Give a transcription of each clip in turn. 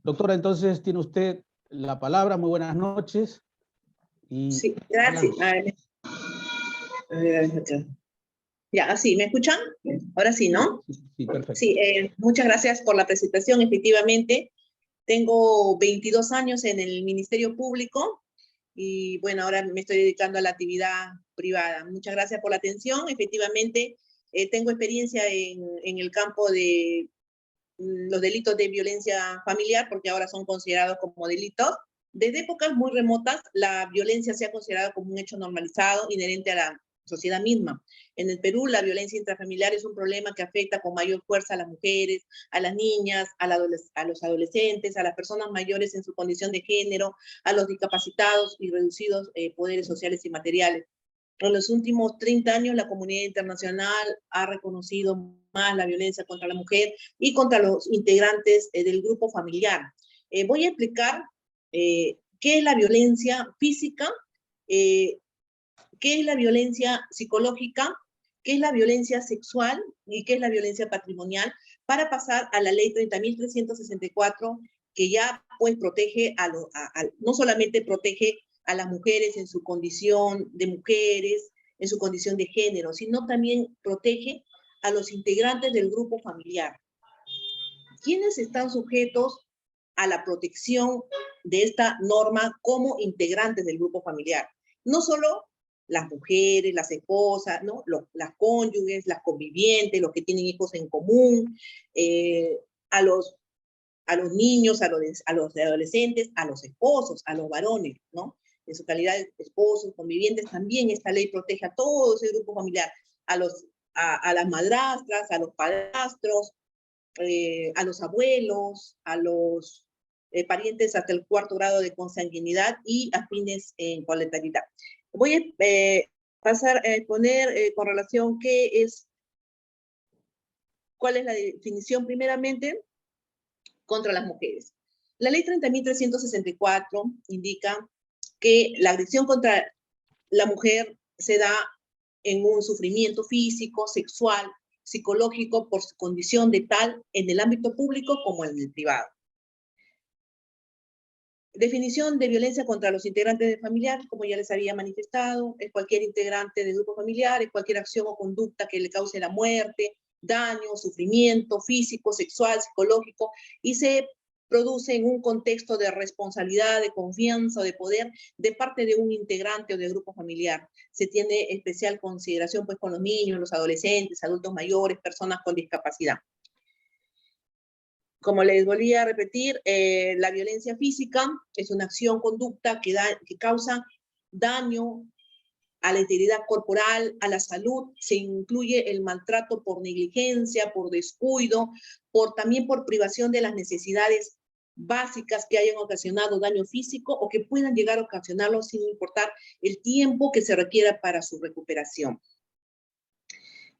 Doctora, entonces tiene usted la palabra. Muy buenas noches. Sí, gracias. Ya, así, ¿me escuchan? Ahora sí, ¿no? Sí, perfecto. Sí, muchas gracias por la presentación. Efectivamente, tengo 22 años en el Ministerio Público y bueno, ahora me estoy dedicando a la actividad privada. Muchas gracias por la atención. Efectivamente, tengo experiencia en el campo de los delitos de violencia familiar, porque ahora son considerados como delitos. Desde épocas muy remotas, la violencia se ha considerado como un hecho normalizado, inherente a la sociedad misma. En el Perú, la violencia intrafamiliar es un problema que afecta con mayor fuerza a las mujeres, a las niñas, a los adolescentes, a las personas mayores en su condición de género, a los discapacitados y reducidos poderes sociales y materiales. En los últimos 30 años, la comunidad internacional ha reconocido más la violencia contra la mujer y contra los integrantes del grupo familiar. Voy a explicar qué es la violencia física, qué es la violencia psicológica, qué es la violencia sexual y qué es la violencia patrimonial, para pasar a la ley 30.364, que ya pues protege no solamente protege a las mujeres en su condición de mujeres, en su condición de género, sino también protege a los integrantes del grupo familiar. ¿Quiénes están sujetos a la protección de esta norma como integrantes del grupo familiar? No solo las mujeres, las esposas, ¿no? Las cónyuges, las convivientes, los que tienen hijos en común, a los niños, a los adolescentes, a los esposos, a los varones, ¿no? En su calidad de esposos, convivientes, también esta ley protege a todo ese grupo familiar, a las madrastras, a los padrastros, a los abuelos, a los parientes hasta el 4º grado de consanguinidad y afines en coletalidad. Voy a pasar a exponer con relación cuál es la definición primeramente contra las mujeres. La ley 30.364 indica que la agresión contra la mujer se da en un sufrimiento físico, sexual, psicológico por su condición de tal en el ámbito público como en el privado. Definición de violencia contra los integrantes del familiar, como ya les había manifestado, es cualquier integrante del grupo familiar, es cualquier acción o conducta que le cause la muerte, daño, sufrimiento físico, sexual, psicológico, y se produce en un contexto de responsabilidad, de confianza o de poder de parte de un integrante o del grupo familiar. Se tiene especial consideración pues con los niños, los adolescentes, adultos mayores, personas con discapacidad. Como les volví a repetir, la violencia física es una acción, conducta que causa daño a la integridad corporal, a la salud. Se incluye el maltrato por negligencia, por descuido, también por privación de las necesidades básicas que hayan ocasionado daño físico o que puedan llegar a ocasionarlo sin importar el tiempo que se requiera para su recuperación.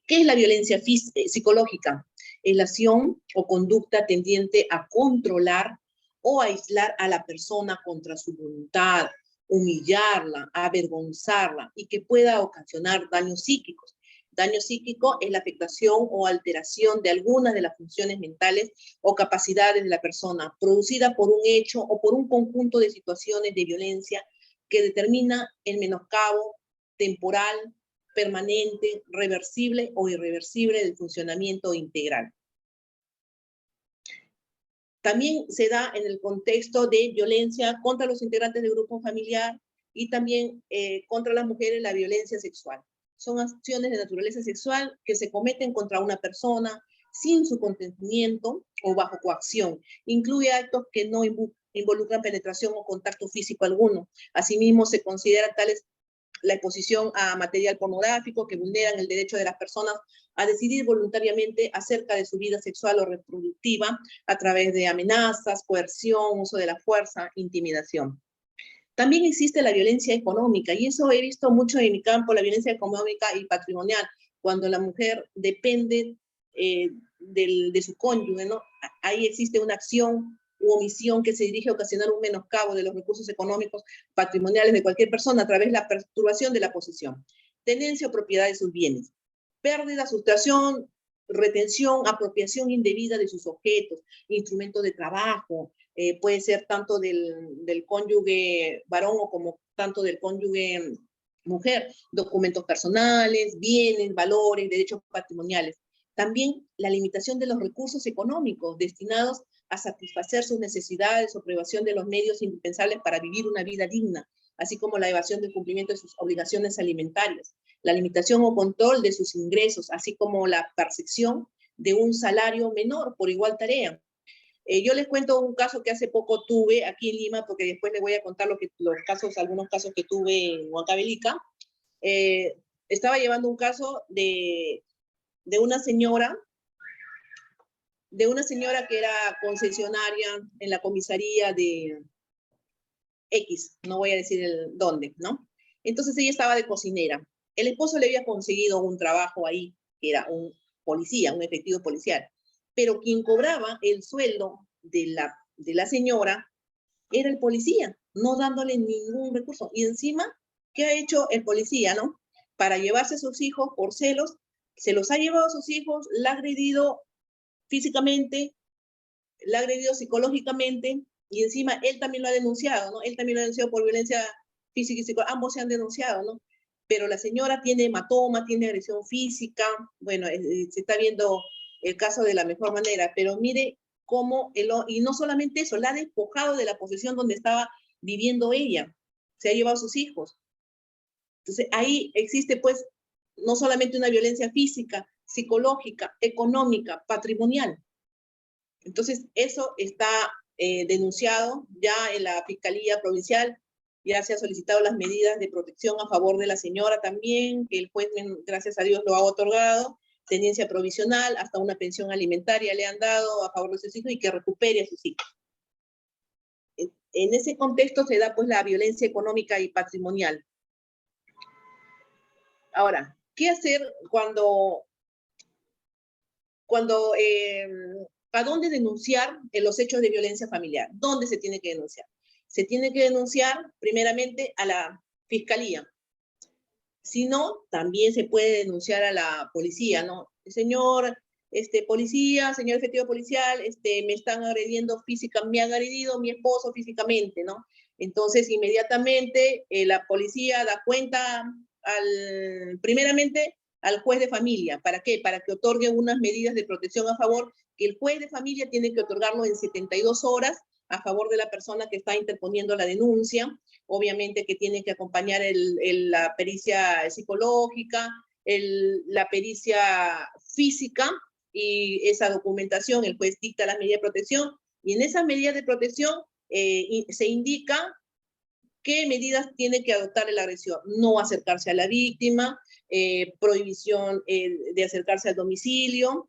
¿Qué es la violencia psicológica? Es la acción o conducta tendiente a controlar o aislar a la persona contra su voluntad, humillarla, avergonzarla y que pueda ocasionar daños psíquicos. Daño psíquico es la afectación o alteración de algunas de las funciones mentales o capacidades de la persona, producida por un hecho o por un conjunto de situaciones de violencia que determina el menoscabo temporal, permanente, reversible o irreversible del funcionamiento integral. También se da en el contexto de violencia contra los integrantes del grupo familiar y también contra las mujeres la violencia sexual. Son acciones de naturaleza sexual que se cometen contra una persona sin su consentimiento o bajo coacción. Incluye actos que no involucran penetración o contacto físico alguno. Asimismo, se considera tales la exposición a material pornográfico que vulneran el derecho de las personas a decidir voluntariamente acerca de su vida sexual o reproductiva a través de amenazas, coerción, uso de la fuerza, intimidación. También existe la violencia económica, y eso he visto mucho en mi campo, la violencia económica y patrimonial, cuando la mujer depende de su cónyuge, ¿no? Ahí existe una acción u omisión que se dirige a ocasionar un menoscabo de los recursos económicos patrimoniales de cualquier persona a través de la perturbación de la posesión, tenencia o propiedad de sus bienes, pérdida, sustracción, retención, apropiación indebida de sus objetos, instrumentos de trabajo, puede ser tanto del cónyuge varón o como tanto del cónyuge mujer, documentos personales, bienes, valores, derechos patrimoniales. También la limitación de los recursos económicos destinados a satisfacer sus necesidades o privación de los medios indispensables para vivir una vida digna, así como la evasión del cumplimiento de sus obligaciones alimentarias, la limitación o control de sus ingresos, así como la percepción de un salario menor por igual tarea. Yo les cuento un caso que hace poco tuve aquí en Lima, porque después les voy a contar algunos casos que tuve en Huancavelica. Estaba llevando un caso de una señora que era concesionaria en la comisaría de X, no voy a decir dónde, ¿no? Entonces ella estaba de cocinera. El esposo le había conseguido un trabajo ahí, que era un policía, un efectivo policial. Pero quien cobraba el sueldo de la señora era el policía, no dándole ningún recurso. Y encima, ¿qué ha hecho el policía, no? Para llevarse a sus hijos por celos, se los ha llevado a sus hijos, la ha agredido físicamente, la ha agredido psicológicamente, y encima él también lo ha denunciado, ¿no? Él también lo ha denunciado por violencia física y psicológica, ambos se han denunciado, ¿no? Pero la señora tiene hematoma, tiene agresión física, bueno, se está viendo el caso de la mejor manera, pero mire cómo, y no solamente eso, la ha despojado de la posesión donde estaba viviendo ella, se ha llevado a sus hijos. Entonces ahí existe pues no solamente una violencia física, psicológica, económica, patrimonial. Entonces eso está denunciado ya en la Fiscalía Provincial, ya se han solicitado las medidas de protección a favor de la señora también, que el juez, gracias a Dios, lo ha otorgado, tenencia provisional, hasta una pensión alimentaria le han dado a favor de sus hijos y que recupere a sus hijos. En ese contexto se da pues la violencia económica y patrimonial. Ahora, ¿qué hacer ¿a dónde denunciar los hechos de violencia familiar? ¿Dónde se tiene que denunciar? Se tiene que denunciar primeramente a la fiscalía. Si no, también se puede denunciar a la policía, ¿no? Señor policía, señor efectivo policial, me están agrediendo físicamente, me ha agredido mi esposo físicamente, ¿no? Entonces, inmediatamente la policía da cuenta primeramente al juez de familia. ¿Para qué? Para que otorgue unas medidas de protección a favor, que el juez de familia tiene que otorgarlo en 72 horas a favor de la persona que está interponiendo la denuncia. Obviamente que tiene que acompañar la pericia psicológica, la pericia física y esa documentación, el juez dicta las medidas de protección y en esas medidas de protección se indica qué medidas tiene que adoptar el agresor. No acercarse a la víctima, prohibición de acercarse al domicilio,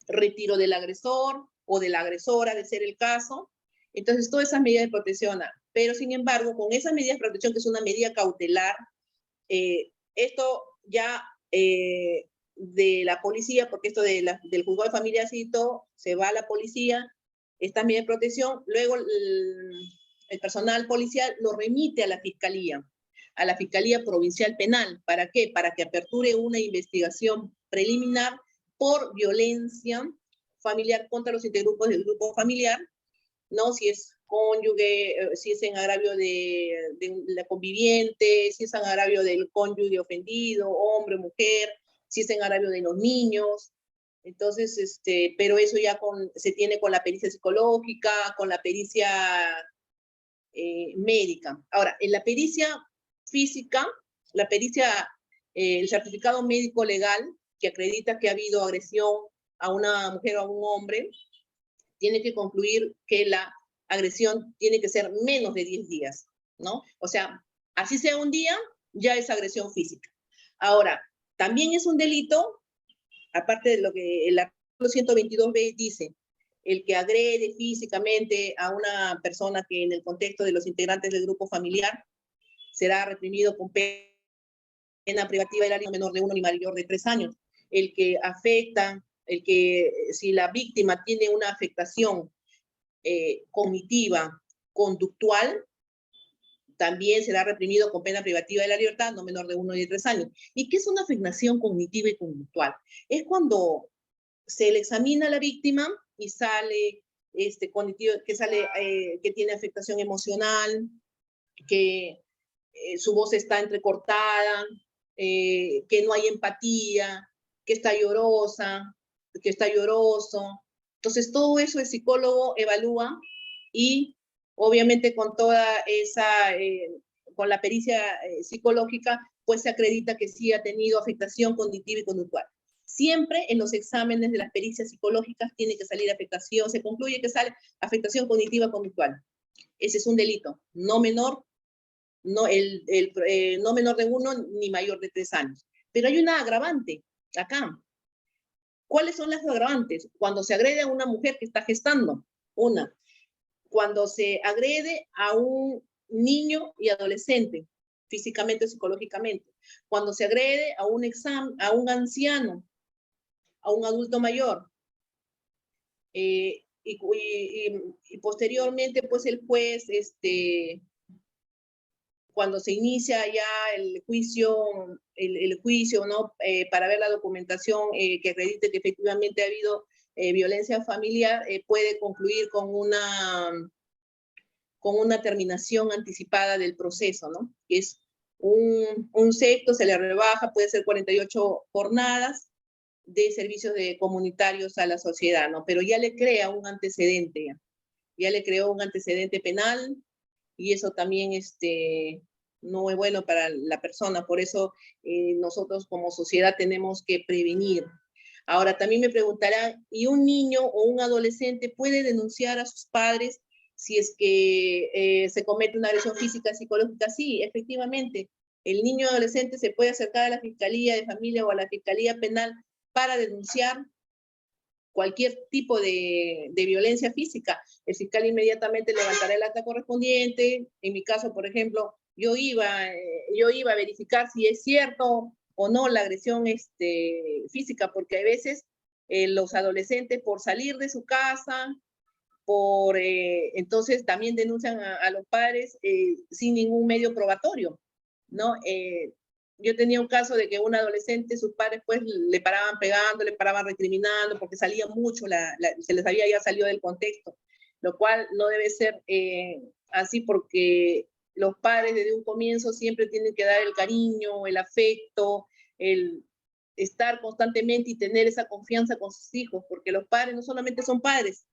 retiro del agresor o de la agresora, de ser el caso. Entonces, todas esas medidas de protección. Pero, sin embargo, con esas medidas de protección, que es una medida cautelar, esto ya de la policía, porque esto del juzgado de familia cito, se va a la policía, esta medida de protección, luego el personal policial lo remite a la Fiscalía Provincial Penal. ¿Para qué? Para que aperture una investigación preliminar por violencia familiar contra los integrantes del grupo familiar, ¿no? Si es cónyuge, si es en agravio de la conviviente, si es en agravio del cónyuge ofendido, hombre, mujer, si es en agravio de los niños. Entonces, pero eso ya se tiene con la pericia psicológica, con la pericia médica. Ahora, en la pericia física, el certificado médico legal que acredita que ha habido agresión a una mujer o a un hombre, tiene que concluir que la agresión tiene que ser menos de 10 días, ¿no? O sea, así sea un día, ya es agresión física. Ahora, también es un delito, aparte de lo que el artículo 122b dice, el que agrede físicamente a una persona que en el contexto de los integrantes del grupo familiar será reprimido con pena privativa del área menor de 1 ni mayor de 3 años. El que afecta, si la víctima tiene una afectación cognitiva, conductual, también será reprimido con pena privativa de la libertad, no menor de 1 y 3 años. ¿Y qué es una afectación cognitiva y conductual? Es cuando se le examina a la víctima y sale cognitivo, que tiene afectación emocional, que su voz está entrecortada, que no hay empatía, que está llorosa, que está lloroso. Entonces, todo eso el psicólogo evalúa y obviamente con toda esa, con la pericia psicológica, pues se acredita que sí ha tenido afectación cognitiva y conductual. Siempre en los exámenes de las pericias psicológicas tiene que salir afectación, se concluye que sale afectación cognitiva conductual. Ese es un delito, no menor, no menor de 1 ni mayor de 3 años. Pero hay una agravante acá. ¿Cuáles son las agravantes? Cuando se agrede a una mujer que está gestando, una. Cuando se agrede a un niño y adolescente, físicamente o psicológicamente. Cuando se agrede a un anciano, a un adulto mayor. Y posteriormente, pues el juez, cuando se inicia ya el juicio, ¿no? Para ver la documentación que acredite que efectivamente ha habido violencia familiar, puede concluir con una terminación anticipada del proceso, ¿no? Que es un sexto, se le rebaja, puede ser 48 jornadas de servicios comunitarios a la sociedad, ¿no? Pero ya le crea un antecedente, ya le creó un antecedente penal, y eso también no es bueno para la persona. Por eso nosotros como sociedad tenemos que prevenir. Ahora, también me preguntarán, ¿y un niño o un adolescente puede denunciar a sus padres si es que se comete una agresión física, psicológica? Sí, efectivamente. El niño o adolescente se puede acercar a la Fiscalía de Familia o a la Fiscalía Penal para denunciar cualquier tipo de violencia física. El fiscal inmediatamente levantará el acta correspondiente. En mi caso, por ejemplo, yo iba a verificar si es cierto o no la agresión física, porque a veces los adolescentes, por salir de su casa, entonces también denuncian a los padres sin ningún medio probatorio, ¿no? Yo tenía un caso de que un adolescente, sus padres pues le paraban pegando, le paraban recriminando porque salía mucho, se les había ya salido del contexto, lo cual no debe ser así, porque los padres desde un comienzo siempre tienen que dar el cariño, el afecto, el estar constantemente y tener esa confianza con sus hijos, porque los padres no solamente son padres,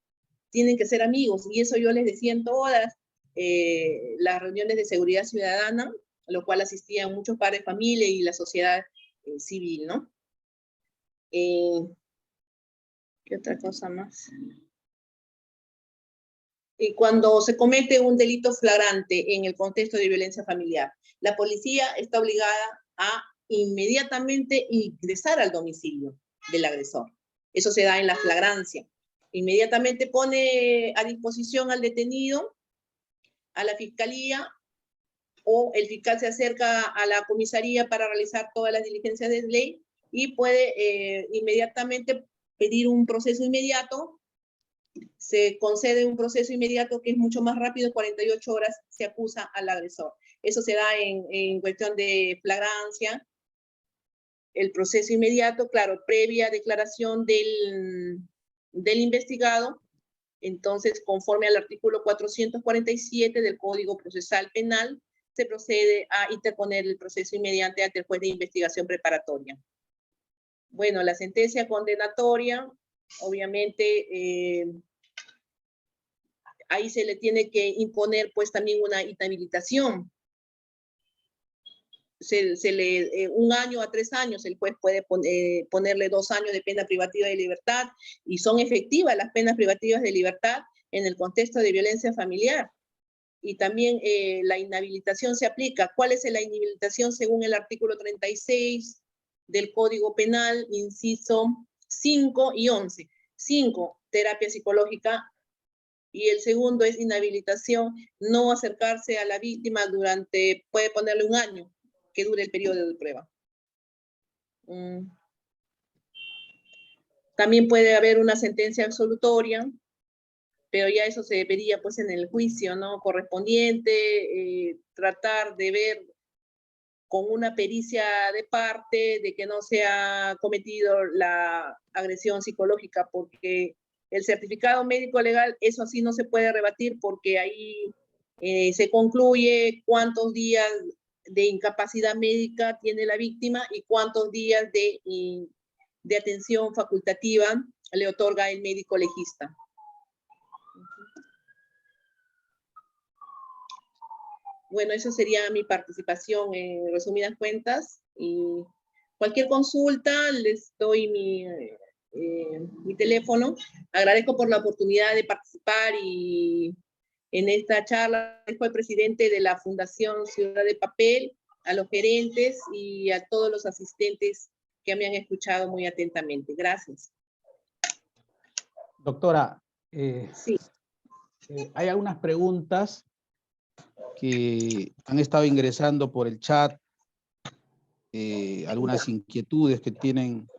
tienen que ser amigos, y eso yo les decía en todas las reuniones de seguridad ciudadana, a lo cual asistían muchos padres de familia y la sociedad civil, ¿no? ¿Qué otra cosa más? Y cuando se comete un delito flagrante en el contexto de violencia familiar, la policía está obligada a inmediatamente ingresar al domicilio del agresor. Eso se da en la flagrancia. Inmediatamente pone a disposición al detenido, a la fiscalía, o el fiscal se acerca a la comisaría para realizar todas las diligencias de ley y puede inmediatamente pedir un proceso inmediato. Se concede un proceso inmediato que es mucho más rápido, 48 horas se acusa al agresor. Eso se da en cuestión de flagrancia. El proceso inmediato, claro, previa declaración del investigado. Entonces, conforme al artículo 447 del Código Procesal Penal, se procede a interponer el proceso inmediato ante el juez de investigación preparatoria. Bueno, la sentencia condenatoria, obviamente, ahí se le tiene que imponer pues también una inhabilitación. Un año a 3 años, el juez puede ponerle 2 años de pena privativa de libertad, y son efectivas las penas privativas de libertad en el contexto de violencia familiar. Y también la inhabilitación se aplica. ¿Cuál es la inhabilitación? Según el artículo 36 del Código Penal, inciso 5 y 11. 5, terapia psicológica, y el segundo es inhabilitación, no acercarse a la víctima puede ponerle 1 año, que dure el periodo de prueba. También puede haber una sentencia absolutoria, pero ya eso se vería pues en el juicio, ¿no? Correspondiente, tratar de ver con una pericia de parte de que no se ha cometido la agresión psicológica, porque El certificado médico legal, eso así no se puede rebatir porque ahí se concluye cuántos días de incapacidad médica tiene la víctima y cuántos días de atención facultativa le otorga el médico legista. Bueno, eso sería mi participación en resumidas cuentas. Y cualquier consulta, les doy mi teléfono. Agradezco por la oportunidad de participar y en esta charla agradezco al presidente de la Fundación Ciudad de Papel, a los gerentes y a todos los asistentes que me han escuchado muy atentamente. Gracias. Doctora, sí. Hay algunas preguntas que han estado ingresando por el chat, algunas inquietudes que tienen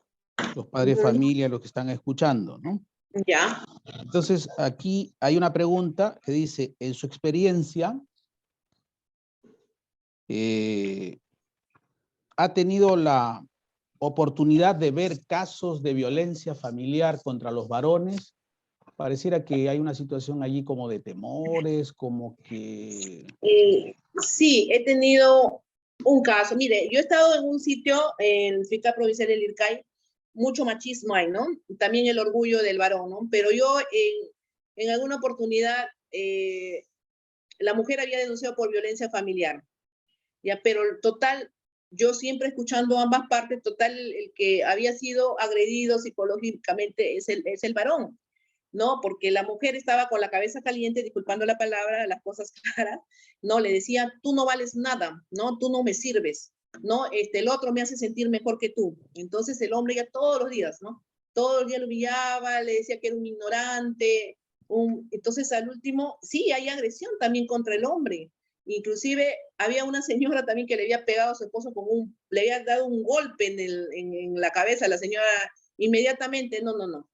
los padres de familia, los que están escuchando, ¿no? Ya. Entonces, aquí hay una pregunta que dice, en su experiencia, ¿ha tenido la oportunidad de ver casos de violencia familiar contra los varones? Pareciera que hay una situación allí como de temores, como que... Sí, he tenido un caso. Mire, yo he estado en un sitio, en Fiscal Provincial del Ircay, mucho machismo hay, ¿no? También el orgullo del varón, ¿no? Pero yo en alguna oportunidad, la mujer había denunciado por violencia familiar, ya, pero total, yo siempre escuchando ambas partes, total, el que había sido agredido psicológicamente es el varón, ¿no? Porque la mujer estaba con la cabeza caliente, disculpando la palabra, las cosas claras, ¿no? Le decía, tú no vales nada, ¿no? Tú no me sirves, ¿no? El otro me hace sentir mejor que tú. Entonces el hombre ya todos los días, ¿no? Todos los días lo humillaba, le decía que era un ignorante. Entonces al último, sí, hay agresión también contra el hombre. Inclusive había una señora también que le había pegado a su esposo le había dado un golpe en la cabeza. La señora inmediatamente, no.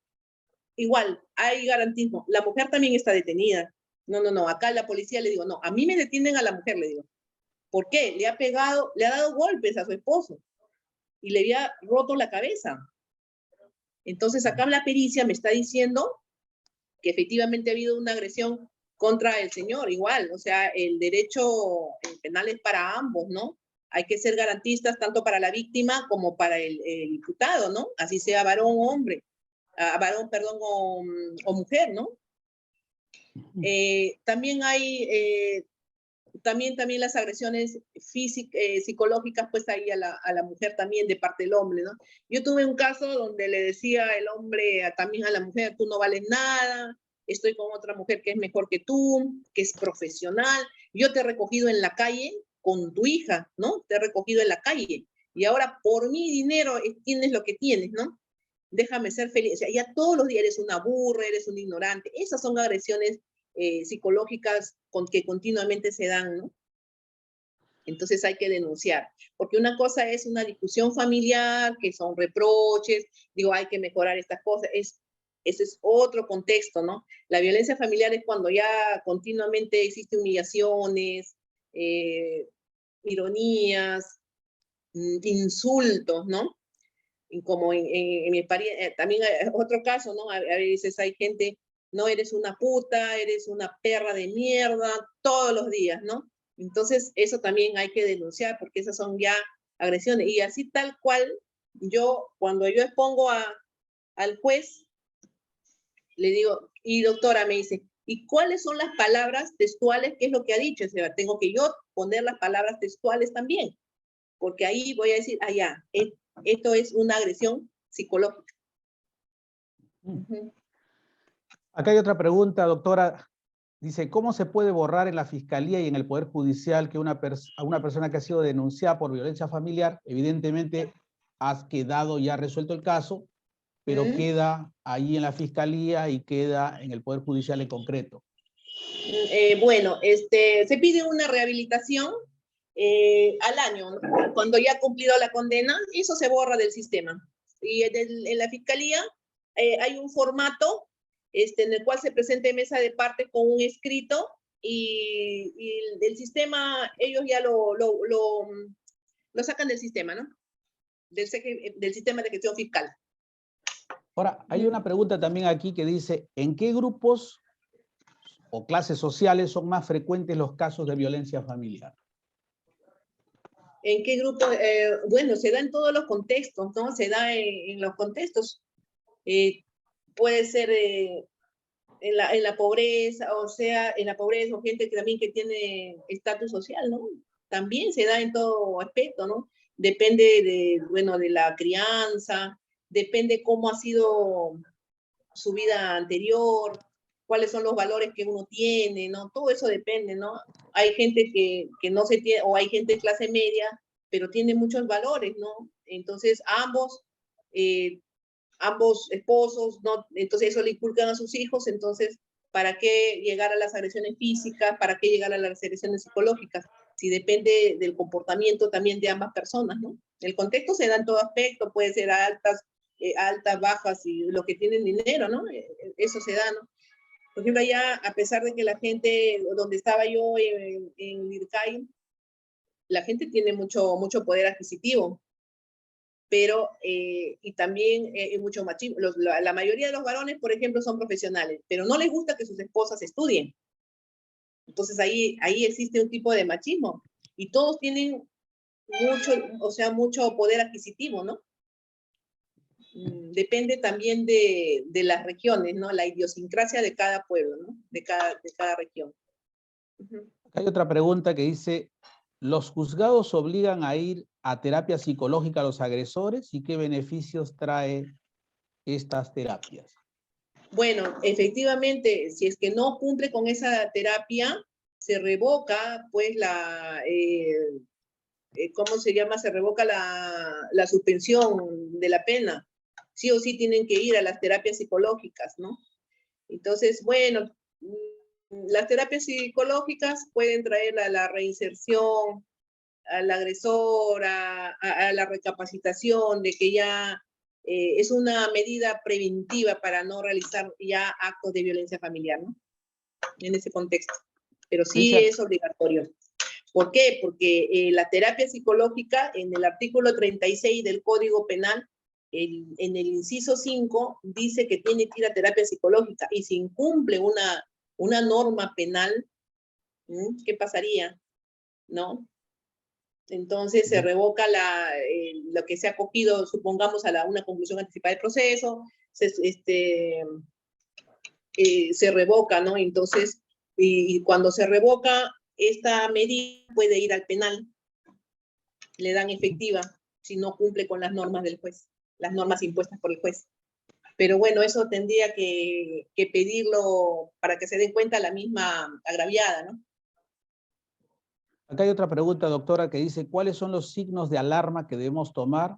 Igual, hay garantismo. La mujer también está detenida. No. Acá la policía le digo, no, a mí me detienen a la mujer, le digo. ¿Por qué? Le ha dado golpes a su esposo y le había roto la cabeza. Entonces acá la pericia me está diciendo que efectivamente ha habido una agresión contra el señor, igual. O sea, el derecho penal es para ambos, ¿no? Hay que ser garantistas tanto para la víctima como para el imputado, ¿no? Así sea varón o hombre. Varón, perdón, o mujer, ¿no? También hay, también las agresiones psicológicas, pues ahí a la mujer también de parte del hombre, ¿no? Yo tuve un caso donde le decía el hombre también a la mujer, tú no vales nada, estoy con otra mujer que es mejor que tú, que es profesional, yo te he recogido en la calle con tu hija, ¿no? Te he recogido en la calle y ahora por mi dinero tienes lo que tienes, ¿no? Déjame ser feliz. O sea, ya todos los días eres una burra, eres un ignorante. Esas son agresiones psicológicas que continuamente se dan, ¿no? Entonces hay que denunciar, porque una cosa es una discusión familiar, que son reproches, digo, hay que mejorar estas cosas, ese es otro contexto, ¿no? La violencia familiar es cuando ya continuamente existen humillaciones, ironías, insultos, ¿no? Como en mi experiencia, también hay otro caso, ¿no? A veces hay gente, no, eres una puta, eres una perra de mierda, todos los días, ¿no? Entonces, eso también hay que denunciar, porque esas son ya agresiones. Y así tal cual, cuando yo expongo al juez, le digo, y doctora, me dice, ¿y cuáles son las palabras textuales? ¿Qué es lo que ha dicho? O sea, tengo que yo poner las palabras textuales también, porque ahí voy a decir, ya, esto es una agresión psicológica. Acá hay otra pregunta, doctora. Dice, ¿cómo se puede borrar en la Fiscalía y en el Poder Judicial que a una persona que ha sido denunciada por violencia familiar, evidentemente has quedado ya resuelto el caso, pero queda ahí en la Fiscalía y queda en el Poder Judicial en concreto? Bueno, se pide una rehabilitación al año, ¿no? Cuando ya ha cumplido la condena, eso se borra del sistema. Y en la Fiscalía hay un formato en el cual se presenta en mesa de parte con un escrito y el sistema, ellos ya lo sacan del sistema, ¿no? Del sistema de gestión fiscal. Ahora, hay una pregunta también aquí que dice, ¿en qué grupos o clases sociales son más frecuentes los casos de violencia familiar? ¿En qué grupo? Bueno, se da en todos los contextos, ¿no? Se da en los contextos. Puede ser en la pobreza, o sea, en la pobreza, o gente que también que tiene estatus social, ¿no? También se da en todo aspecto, ¿no? Depende de, bueno, de la crianza, depende cómo ha sido su vida anterior, cuáles son los valores que uno tiene, ¿no? Todo eso depende, ¿no? Hay gente que no se tiene, o hay gente de clase media, pero tiene muchos valores, ¿no? Entonces, ambos esposos, ¿no? Entonces eso le inculcan a sus hijos, entonces, ¿para qué llegar a las agresiones físicas? ¿Para qué llegar a las agresiones psicológicas? Si depende del comportamiento también de ambas personas, ¿no? El contexto se da en todo aspecto, puede ser altas, bajas y lo que tienen dinero, ¿no? Eso se da, ¿no? Por ejemplo, allá, a pesar de que la gente, donde estaba yo en Lircay, la gente tiene mucho poder adquisitivo, pero, y también mucho machismo. La mayoría de los varones, por ejemplo, son profesionales, pero no les gusta que sus esposas estudien. Entonces ahí existe un tipo de machismo. Y todos tienen mucho poder adquisitivo, ¿no? Depende también de las regiones, ¿no? La idiosincrasia de cada pueblo, ¿no? De cada región. Hay otra pregunta que dice, ¿los juzgados obligan a ir a terapia psicológica a los agresores y qué beneficios trae estas terapias? Bueno, efectivamente, si es que no cumple con esa terapia, se revoca, pues, ¿cómo se llama? Se revoca la suspensión de la pena. Sí o sí tienen que ir a las terapias psicológicas, ¿no? Entonces, bueno, las terapias psicológicas pueden traer a la reinserción, al agresor, a la recapacitación, de que ya es una medida preventiva para no realizar ya actos de violencia familiar, ¿no? En ese contexto. Pero sí es obligatorio. ¿Por qué? Porque la terapia psicológica, en el artículo 36 del Código Penal, en el inciso 5, dice que tiene que ir a terapia psicológica, y si incumple una norma penal, ¿qué pasaría? ¿No? Entonces se revoca lo que se ha cogido, supongamos, una conclusión anticipada del proceso, se revoca, ¿no? Entonces, y cuando se revoca, esta medida puede ir al penal, le dan efectiva si no cumple con las normas del juez, las normas impuestas por el juez. Pero bueno, eso tendría que pedirlo para que se den cuenta la misma agraviada, ¿no? Acá hay otra pregunta, doctora, que dice, ¿cuáles son los signos de alarma que debemos tomar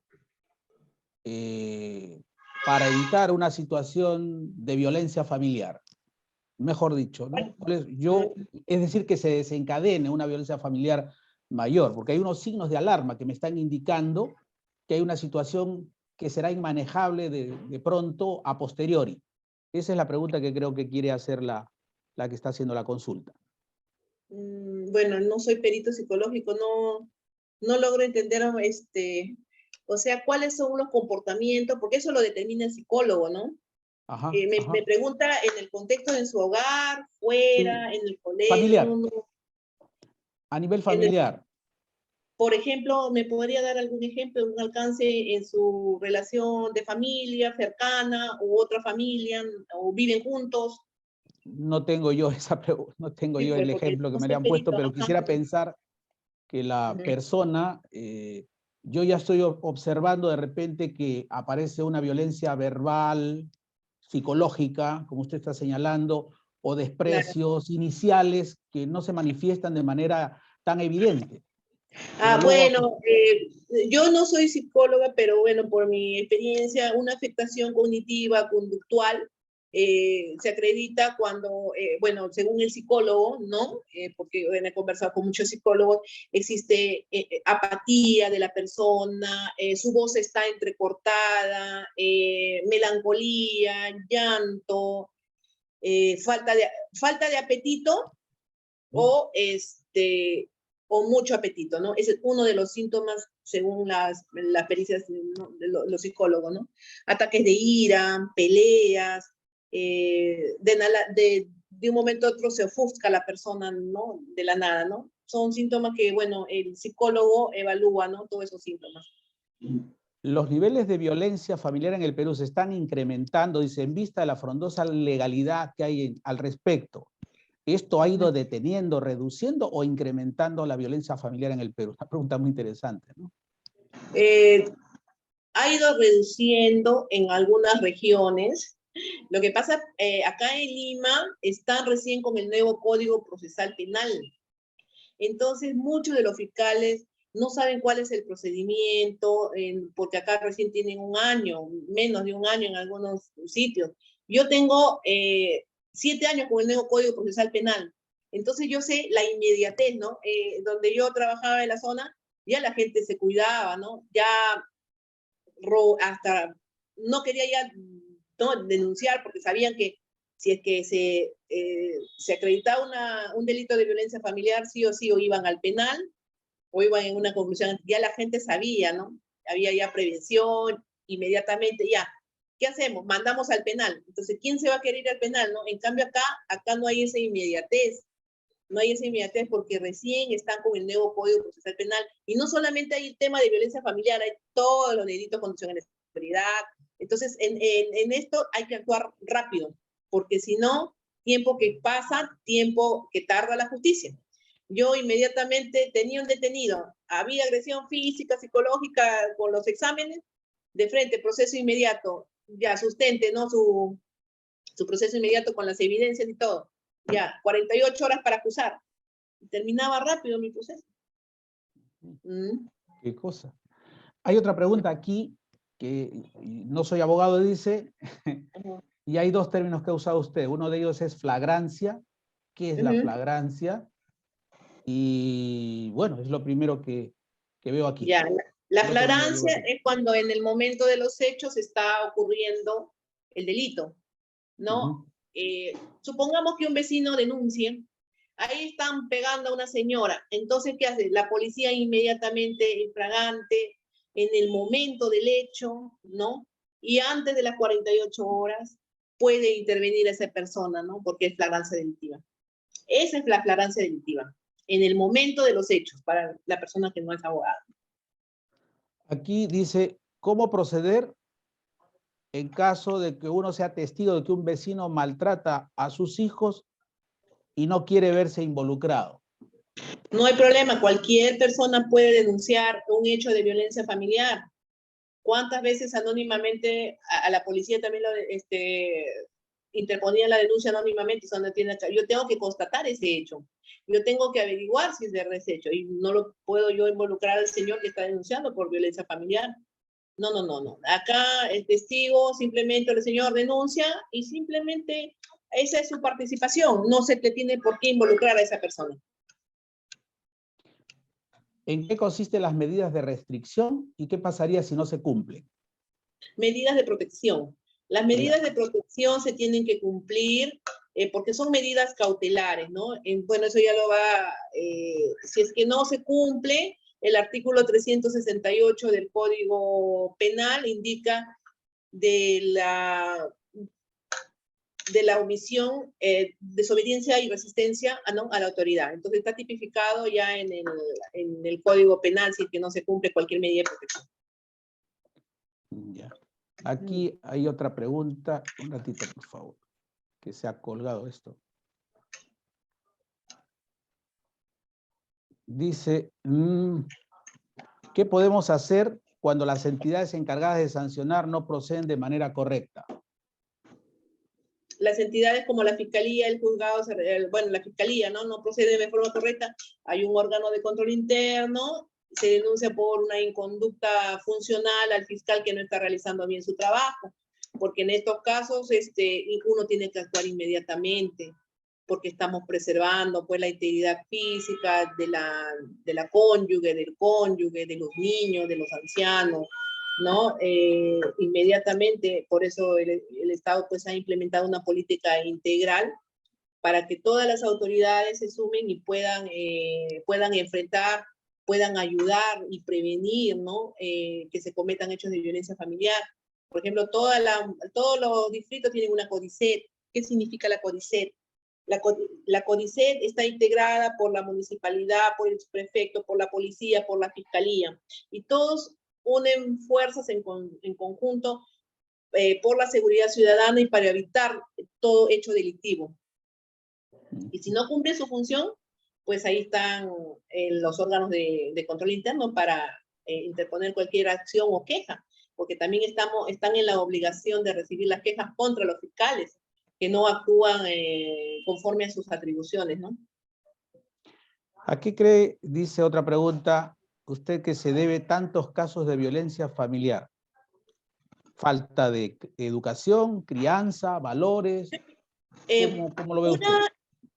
para evitar una situación de violencia familiar? Mejor dicho, ¿no? Es decir, que se desencadene una violencia familiar mayor, porque hay unos signos de alarma que me están indicando que hay una situación que será inmanejable de pronto a posteriori. Esa es la pregunta que creo que quiere hacer la que está haciendo la consulta. Bueno, no soy perito psicológico, no logro entender, o sea, cuáles son los comportamientos, porque eso lo determina el psicólogo, ¿no? Ajá, me pregunta en el contexto de su hogar, fuera, sí, en el colegio. familiar. A nivel familiar. Por ejemplo, ¿me podría dar algún ejemplo, un alcance en su relación de familia cercana u otra familia, o viven juntos? No tengo yo no tengo Sí, yo pues, el porque ejemplo que no me soy le han puesto, perito. pero quisiera pensar que la persona, yo ya estoy observando de repente que aparece una violencia verbal, psicológica, como usted está señalando, o Claro. desprecios iniciales que no se manifiestan de manera tan evidente. Bueno, yo no soy psicóloga, pero bueno, por mi experiencia, una afectación cognitiva, conductual, se acredita cuando, bueno, según el psicólogo, ¿no? Porque bueno, he conversado con muchos psicólogos, existe apatía de la persona, su voz está entrecortada, melancolía, llanto, falta de apetito, o o mucho apetito, ¿no? Ese es uno de los síntomas según las pericias, ¿no?, de los psicólogos, ¿no? Ataques de ira, peleas, de un momento a otro se ofusca la persona, ¿no? De la nada, ¿no? Son síntomas que, bueno, el psicólogo evalúa, ¿no? Todos esos síntomas. Los niveles de violencia familiar en el Perú se están incrementando, dice, en vista de la frondosa legalidad que hay al respecto. ¿Esto ha ido deteniendo, reduciendo o incrementando la violencia familiar en el Perú? Una pregunta muy interesante, ¿no? Ha ido reduciendo en algunas regiones. Lo que pasa, acá en Lima están recién con el nuevo Código Procesal Penal. Entonces, muchos de los fiscales no saben cuál es el procedimiento, porque acá recién tienen un año, menos de un año en algunos sitios. Yo tengo 7 años con el nuevo Código Procesal Penal. Entonces yo sé la inmediatez, ¿no? Donde yo trabajaba en la zona, ya la gente se cuidaba, ¿no? Ya hasta no quería ya, ¿no?, denunciar, porque sabían que si es que se acreditaba un delito de violencia familiar, sí o sí, o iban al penal, o iban en una conclusión. Ya la gente sabía, ¿no? Había ya prevención, inmediatamente, ya. ¿Qué hacemos? Mandamos al penal. Entonces, ¿quién se va a querer ir al penal, no? En cambio, acá no hay esa inmediatez. No hay esa inmediatez porque recién están con el nuevo Código Procesal Penal. Y no solamente hay el tema de violencia familiar, hay todos los delitos contra la seguridad. Entonces, en esto hay que actuar rápido, porque si no, tiempo que pasa, tiempo que tarda la justicia. Yo inmediatamente tenía un detenido, había agresión física, psicológica, con los exámenes, de frente, proceso inmediato, ya sustente, ¿no? Su proceso inmediato con las evidencias y todo. Ya, 48 horas para acusar. Terminaba rápido mi proceso. Qué cosa. Hay otra pregunta aquí, que no soy abogado, dice, y hay dos términos que ha usado usted. Uno de ellos es flagrancia. ¿Qué es la flagrancia? Y bueno, es lo primero que veo aquí. Ya, la flagrancia es cuando en el momento de los hechos está ocurriendo el delito, ¿no? Supongamos que un vecino denuncie, ahí están pegando a una señora, entonces, ¿qué hace? La policía inmediatamente, infragante, en el momento del hecho, ¿no? Y antes de las 48 horas puede intervenir esa persona, ¿no? Porque es flagrancia delictiva. Esa es la flagrancia delictiva, en el momento de los hechos, para la persona que no es abogada. Aquí dice, ¿cómo proceder en caso de que uno sea testigo de que un vecino maltrata a sus hijos y no quiere verse involucrado? No hay problema, cualquier persona puede denunciar un hecho de violencia familiar. ¿Cuántas veces anónimamente a la policía también interponía la denuncia anónimamente? Yo tengo que constatar ese hecho. Yo tengo que averiguar si es verdad ese hecho. Y no lo puedo yo involucrar al señor que está denunciando por violencia familiar. No, no, no, no. Acá el testigo, simplemente el señor denuncia y simplemente esa es su participación. No se te tiene por qué involucrar a esa persona. ¿En qué consisten las medidas de restricción y qué pasaría si no se cumplen? Medidas de protección. Las medidas de protección se tienen que cumplir porque son medidas cautelares, ¿no? Bueno, eso ya lo va, si es que no se cumple, el artículo 368 del Código Penal indica de la omisión, desobediencia y resistencia a la autoridad. Entonces está tipificado ya en el Código Penal si es que no se cumple cualquier medida de protección. Ya. Aquí hay otra pregunta. Un ratito, por favor, que se ha colgado esto. Dice, ¿qué podemos hacer cuando las entidades encargadas de sancionar no proceden de manera correcta? Las entidades como la Fiscalía, el Juzgado, bueno, la Fiscalía, ¿no? No procede de forma correcta. Hay un órgano de control interno, se denuncia por una inconducta funcional al fiscal que no está realizando bien su trabajo, porque en estos casos uno tiene que actuar inmediatamente, porque estamos preservando pues la integridad física de la cónyuge, del cónyuge, de los niños, de los ancianos, ¿no? Inmediatamente, por eso el Estado pues ha implementado una política integral para que todas las autoridades se sumen y puedan enfrentar, puedan ayudar y prevenir, ¿no? Que se cometan hechos de violencia familiar. Por ejemplo, todos los distritos tienen una CODICET. ¿Qué significa la CODICET? La CODICET está integrada por la municipalidad, por el prefecto, por la policía, por la fiscalía. Y todos unen fuerzas en conjunto por la seguridad ciudadana y para evitar todo hecho delictivo. Y si no cumple su función, pues ahí están los órganos de control interno para interponer cualquier acción o queja, porque también están en la obligación de recibir las quejas contra los fiscales que no actúan conforme a sus atribuciones, ¿no? ¿A qué cree, dice otra pregunta, usted que se debe tantos casos de violencia familiar? ¿Falta de educación, crianza, valores? ¿Cómo lo ve usted? Una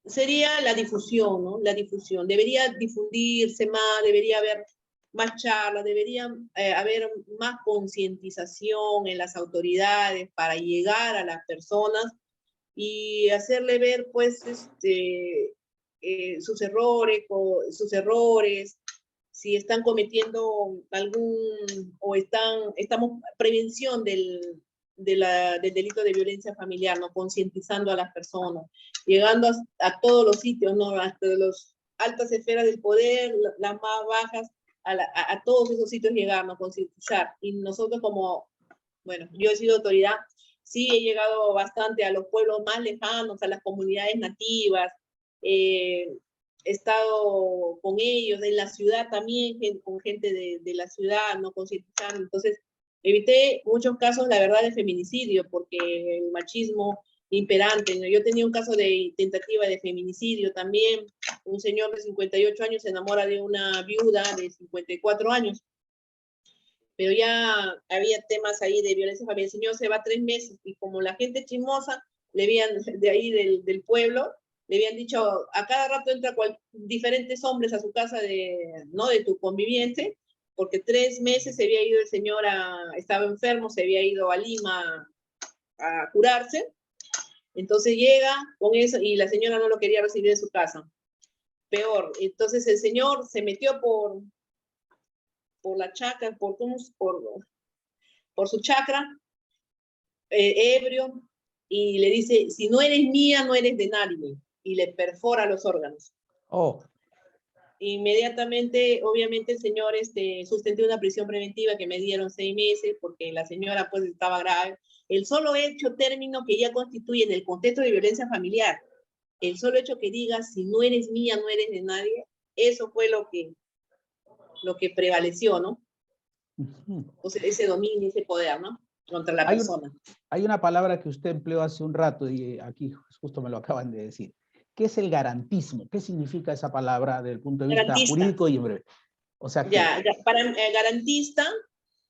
sería la difusión, ¿no? La difusión. Debería difundirse más, debería haber más charlas, debería haber más concientización en las autoridades para llegar a las personas y hacerle ver, pues, sus errores, si están cometiendo estamos prevención del delito de violencia familiar, ¿no? Concientizando a las personas, llegando a todos los sitios, ¿no? Hasta las altas esferas del poder, las más bajas, a todos esos sitios llegar, ¿no? Concientizar. Y nosotros bueno, yo he sido autoridad, sí he llegado bastante a los pueblos más lejanos, a las comunidades nativas, he estado con ellos, en la ciudad también, con gente de la ciudad, no concientizando. Entonces, evité muchos casos, la verdad, de feminicidio, porque el machismo imperante, ¿no? Yo tenía un caso de tentativa de feminicidio también. Un señor de 58 años se enamora de una viuda de 54 años. Pero ya había temas ahí de violencia familiar. El señor se va 3 meses y como la gente chismosa, le habían, de ahí del pueblo, le habían dicho, a cada rato entra diferentes hombres a su casa ¿no? de tu conviviente, porque 3 meses se había ido el señor, estaba enfermo, se había ido a Lima a curarse. Entonces llega con eso y la señora no lo quería recibir en su casa. Peor. Entonces el señor se metió por la chacra, por su chacra, ebrio, y le dice, si no eres mía, no eres de nadie, y le perfora los órganos. Oh. Inmediatamente, obviamente, el señor sustenté una prisión preventiva que me dieron 6 meses, porque la señora pues estaba grave. El solo hecho término que ya constituye en el contexto de violencia familiar, el solo hecho que diga, si no eres mía, no eres de nadie, eso fue lo que prevaleció, ¿no? Entonces, ese dominio, ese poder, ¿no? Contra la persona. Hay una palabra que usted empleó hace un rato y aquí justo me lo acaban de decir. ¿Qué es el garantismo? ¿Qué significa esa palabra desde el punto de vista jurídico y en breve? O sea, para garantista,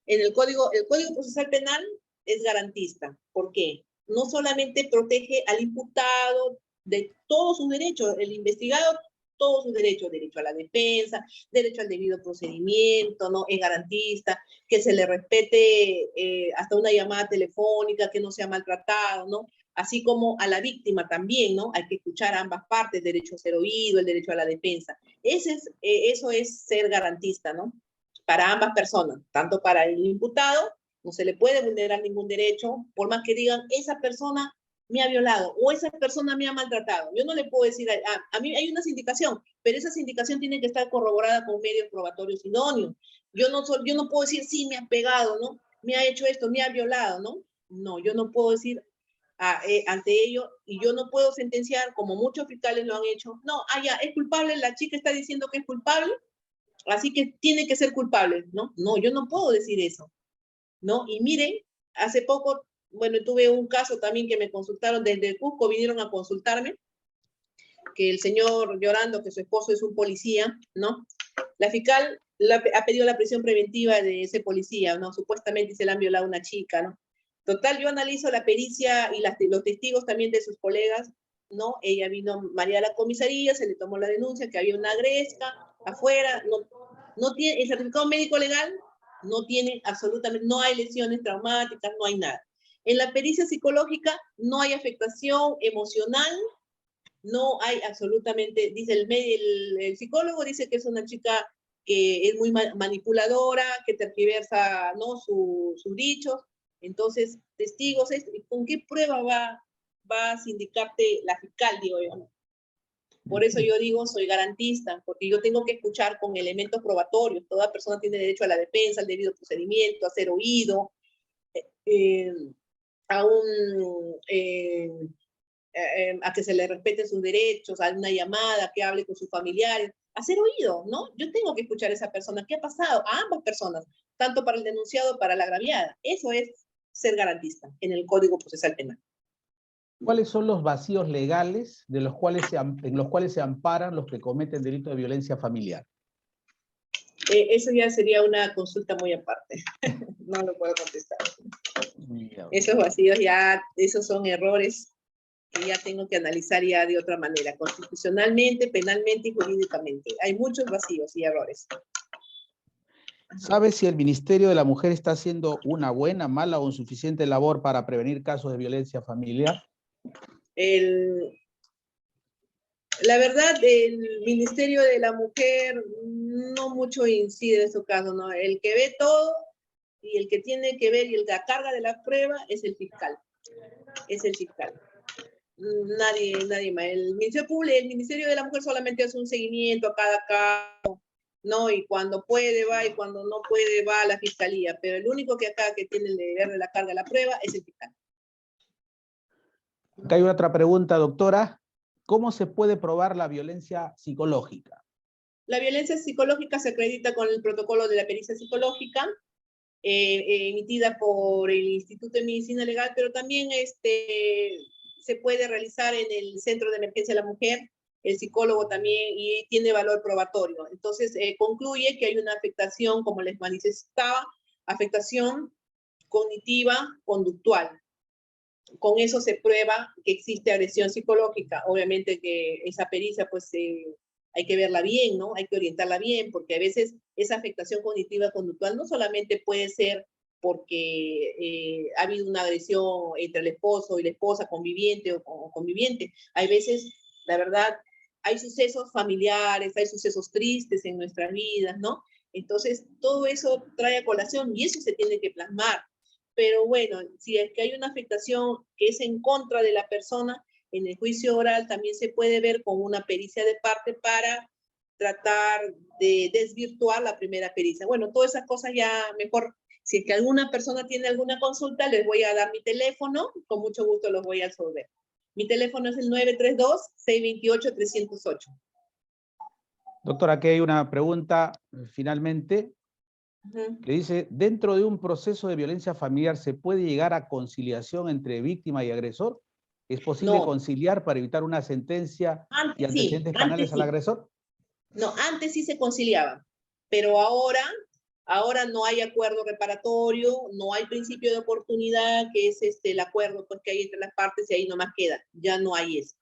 en el Código Procesal Penal es garantista. ¿Por qué? No solamente protege al imputado de todos sus derechos, el investigado todos sus derechos, derecho a la defensa, derecho al debido procedimiento, ¿no? Es garantista, que se le respete hasta una llamada telefónica, que no sea maltratado, ¿no? Así como a la víctima también, ¿no? Hay que escuchar a ambas partes, derecho a ser oído, el derecho a la defensa. Eso es ser garantista, ¿no? Para ambas personas, tanto para el imputado, no se le puede vulnerar ningún derecho, por más que digan, esa persona me ha violado o esa persona me ha maltratado. Yo no le puedo decir, a mí hay una sindicación, pero esa sindicación tiene que estar corroborada con medios probatorios idóneos. Yo no puedo decir, sí, me ha pegado, ¿no? Me ha hecho esto, me ha violado, ¿no? No, yo no puedo decir ante ello, y yo no puedo sentenciar, como muchos fiscales lo han hecho, no, ya, es culpable, la chica está diciendo que es culpable, así que tiene que ser culpable, ¿no? No, yo no puedo decir eso, ¿no? Y miren, hace poco, bueno, tuve un caso también que me consultaron desde Cusco, vinieron a consultarme, que el señor llorando que su esposo es un policía, ¿no? La fiscal ha pedido la prisión preventiva de ese policía, ¿no? Supuestamente se le han violado a una chica, ¿no? Total, yo analizo la pericia y los testigos también de sus colegas, ¿no? Ella vino, María, a la comisaría, se le tomó la denuncia que había una gresca afuera, no tiene el certificado médico legal, no tiene absolutamente, no hay lesiones traumáticas, no hay nada. En la pericia psicológica no hay afectación emocional No hay absolutamente, dice el psicólogo, dice que es una chica que es muy manipuladora, que tergiversa, ¿no?, sus dichos. Entonces, testigos, ¿con qué prueba va a sindicarte la fiscal, digo yo, ¿no? Por eso yo digo, soy garantista, porque yo tengo que escuchar con elementos probatorios. Toda persona tiene derecho a la defensa, al debido procedimiento, a ser oído, a que se le respeten sus derechos, a una llamada, que hable con sus familiares, a ser oído, ¿no? Yo tengo que escuchar a esa persona. ¿Qué ha pasado? A ambas personas, tanto para el denunciado, para la agraviada. Eso es ser garantista en el Código Procesal Penal. ¿Cuáles son los vacíos legales en los cuales se amparan los que cometen delito de violencia familiar? Eso ya sería una consulta muy aparte. No lo puedo contestar. Esos vacíos ya, esos son errores que ya tengo que analizar ya de otra manera, constitucionalmente, penalmente y jurídicamente. Hay muchos vacíos y errores. ¿Sabe si el Ministerio de la Mujer está haciendo una buena, mala o insuficiente labor para prevenir casos de violencia familiar? La verdad, el Ministerio de la Mujer no mucho incide en su caso, ¿no? El que ve todo y el que tiene que ver y el que la carga de la prueba es el fiscal. Es el fiscal. Nadie más. El Ministerio de la Mujer solamente hace un seguimiento a cada caso, ¿no? Y cuando puede va y cuando no puede va a la fiscalía. Pero el único que acá que tiene el deber de la carga de la prueba es el fiscal. Acá hay otra pregunta, doctora. ¿Cómo se puede probar la violencia psicológica? La violencia psicológica se acredita con el protocolo de la pericia psicológica, emitida por el Instituto de Medicina Legal, pero también se puede realizar en el Centro de Emergencia de la Mujer, el psicólogo también, y tiene valor probatorio. Entonces, concluye que hay una afectación, como les manifestaba, afectación cognitiva, conductual. Con eso se prueba que existe agresión psicológica. Obviamente que esa pericia, pues, hay que verla bien, ¿no? Hay que orientarla bien, porque a veces esa afectación cognitiva conductual no solamente puede ser porque ha habido una agresión entre el esposo y la esposa, conviviente o conviviente. Hay veces, la verdad, hay sucesos familiares, hay sucesos tristes en nuestras vidas, ¿no? Entonces, todo eso trae a colación y eso se tiene que plasmar. Pero bueno, si es que hay una afectación que es en contra de la persona, en el juicio oral también se puede ver con una pericia de parte para tratar de desvirtuar la primera pericia. Bueno, todas esas cosas ya mejor, si es que alguna persona tiene alguna consulta, les voy a dar mi teléfono, con mucho gusto los voy a resolver. Mi teléfono es el 932-628-308. Doctora, aquí hay una pregunta, finalmente, que dice, ¿dentro de un proceso de violencia familiar se puede llegar a conciliación entre víctima y agresor? ¿Es posible conciliar para evitar una sentencia y antecedentes penales al agresor? No, antes sí se conciliaba, pero ahora no hay acuerdo reparatorio, no hay principio de oportunidad, que es el acuerdo pues, que hay entre las partes y ahí nomás queda, ya no hay eso.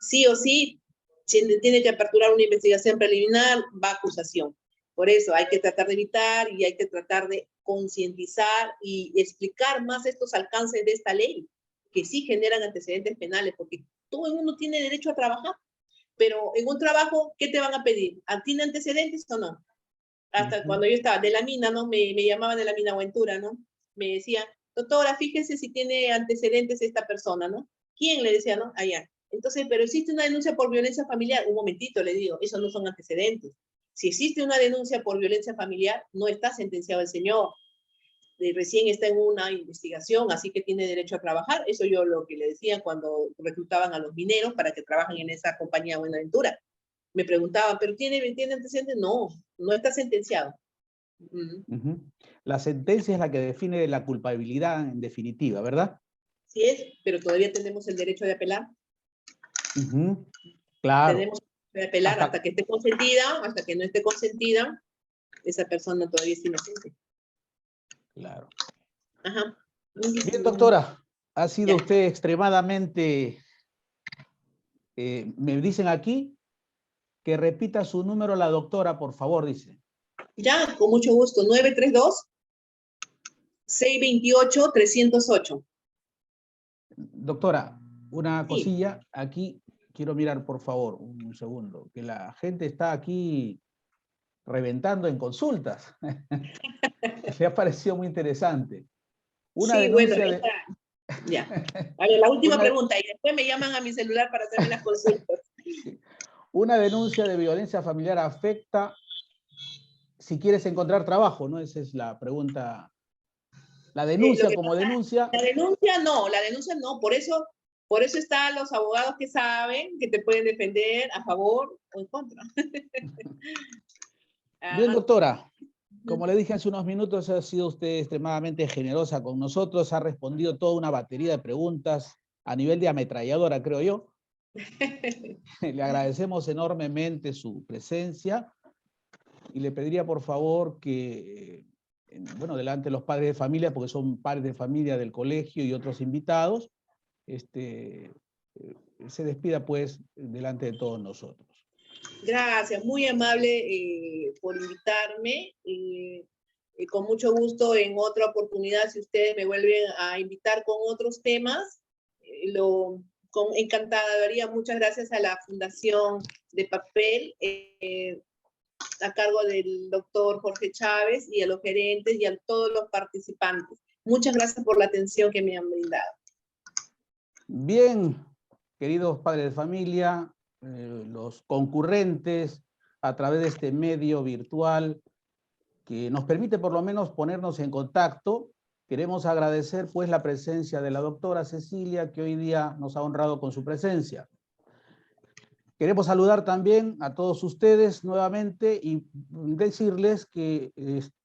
Sí o sí, tiene que aperturar una investigación preliminar, va a acusación. Por eso hay que tratar de evitar y hay que tratar de concientizar y explicar más estos alcances de esta ley, que sí generan antecedentes penales, porque todo el mundo tiene derecho a trabajar, pero en un trabajo, ¿qué te van a pedir? ¿Tiene antecedentes o no? Hasta cuando yo estaba de la mina, ¿no? Me llamaban de la mina Buentura, ¿no? Me decía, doctora, fíjese si tiene antecedentes esta persona, ¿no? ¿Quién? Le decía, ¿no? Allá. Entonces, pero existe una denuncia por violencia familiar. Un momentito, le digo, esos no son antecedentes. Si existe una denuncia por violencia familiar, no está sentenciado el señor. Recién está en una investigación, así que tiene derecho a trabajar. Eso yo lo que le decía cuando reclutaban a los mineros para que trabajen en esa compañía Buenaventura. Me preguntaban, ¿pero tiene antecedentes? No, no está sentenciado. La sentencia es la que define la culpabilidad en definitiva, ¿verdad? Sí es, pero todavía tenemos el derecho de apelar. Claro. Tenemos que apelar hasta que esté consentida, hasta que no esté consentida, esa persona todavía es inocente. Claro. Ajá. Bien, doctora, ha sido usted extremadamente, me dicen aquí, que repita su número a la doctora, por favor, dice. Ya, con mucho gusto, 932-628-308. Doctora, una cosilla, aquí quiero mirar, por favor, un segundo, que la gente está aquí reventando en consultas. Me ha parecido muy interesante. Una Sí, bueno, denuncia de... ya. A ver, la última Una, pregunta, y después me llaman a mi celular para hacerme las consultas. una denuncia de violencia familiar afecta si quieres encontrar trabajo, ¿no? Esa es la pregunta. La Lo denuncia que como pasa, denuncia. la denuncia no, por eso están los abogados que saben que te pueden defender a favor o en contra. Bien, Ajá. doctora, como le dije hace unos minutos, ha sido usted extremadamente generosa con nosotros, ha respondido toda una batería de preguntas a nivel de ametralladora, creo yo. Le agradecemos enormemente su presencia y le pediría por favor que, bueno, delante de los padres de familia, porque son padres de familia del colegio y otros invitados, se despida pues delante de todos nosotros. Gracias, muy amable por invitarme. Con mucho gusto en otra oportunidad, si ustedes me vuelven a invitar con otros temas, encantada daría. Muchas gracias a la Fundación de Papel, a cargo del doctor Jorge Chávez, y a los gerentes y a todos los participantes. Muchas gracias por la atención que me han brindado. Bien, queridos padres de familia, los concurrentes a través de este medio virtual que nos permite por lo menos ponernos en contacto, queremos agradecer pues la presencia de la doctora Cecilia, que hoy día nos ha honrado con su presencia. Queremos saludar también a todos ustedes nuevamente y decirles que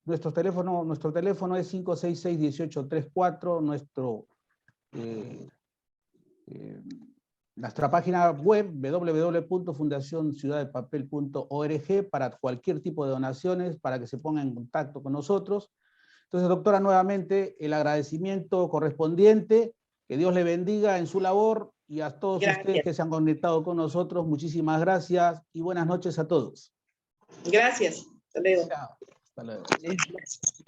nuestro teléfono es 566-1834, nuestra página web www.fundacionciudaddepapel.org para cualquier tipo de donaciones, para que se pongan en contacto con nosotros. Entonces, doctora, nuevamente el agradecimiento correspondiente, que Dios le bendiga en su labor, y a todos ustedes que se han conectado con nosotros, muchísimas gracias y buenas noches a todos. Gracias. Hasta luego. Chao. Hasta luego. Gracias.